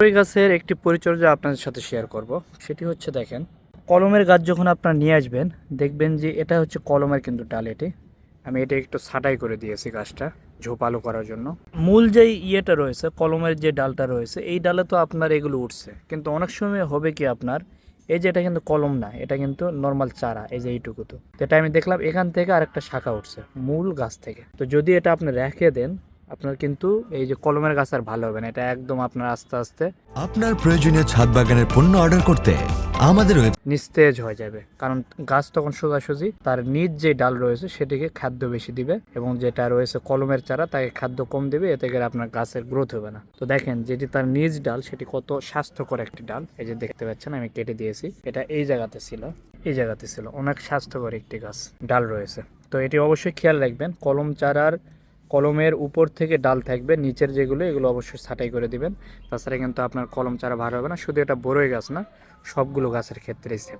বরই গাছের একটি পরিচর্যা আপনাদের সাথে শেয়ার করব। সেটি হচ্ছে দেখেন, কলমের গাছ যখন আপনারা নিয়ে আসবেন দেখবেন যে এটা হচ্ছে কলমের কিন্তু ডাল। এটি আমি এটা একটু ছাঁটাই করে দিয়েছি গাছটা ঝোপালো করার জন্য। মূল যেই ইয়েটা রয়েছে, কলমের যে ডালটা রয়েছে, এই ডালে তো আপনার এগুলো উঠছে, কিন্তু অনেক সময় হবে কি আপনার এই যে এটা কিন্তু কলম না, এটা কিন্তু নর্মাল চারা, এই যে এইটুকু। তো এটা আমি দেখলাম এখান থেকে আরেকটা শাখা উঠছে মূল গাছ থেকে। তো যদি এটা আপনি রেখে দেন আপনার কিন্তু এই যে কলমের গাছ আর ভালো হবে না, এটা একদম আপনার আস্তে আস্তে আপনার প্রয়োজনীয় ছাদ বাগানের পণ্য অর্ডার করতে আমাদের নিস্তেজ হয়ে যাবে। কারণ গাছ তখন সোজাসুজি তার নিজ যে ডাল রয়েছে সেটিকে খাদ্য বেশি দিবে, এবং যেটা রয়েছে কলমের চারা তাকে খাদ্য কম দিবে, এতে করে আপনার গাছের গ্রোথ হবে না। তো দেখেন যেটি তার নিজ ডাল সেটি কত স্বাস্থ্যকর একটি ডাল। এই যে দেখতে পাচ্ছেন আমি কেটে দিয়েছি, এটা এই জায়গাতে ছিল, এই জায়গাতে ছিল, অনেক স্বাস্থ্যকর একটি গাছ ডাল রয়েছে। তো এটি অবশ্যই খেয়াল রাখবেন, কলম চারার কলমের উপর থেকে ডাল থাকবে, নিচের যেগুলো এগুলো অবশ্যই ছাঁটাই করে দিবেন। তাছাড়া কিন্তু আপনার কলম চারা ভালো হবে না। শুধু এটা বড়ই গাছ না, সবগুলো গাছের ক্ষেত্রেই সেম।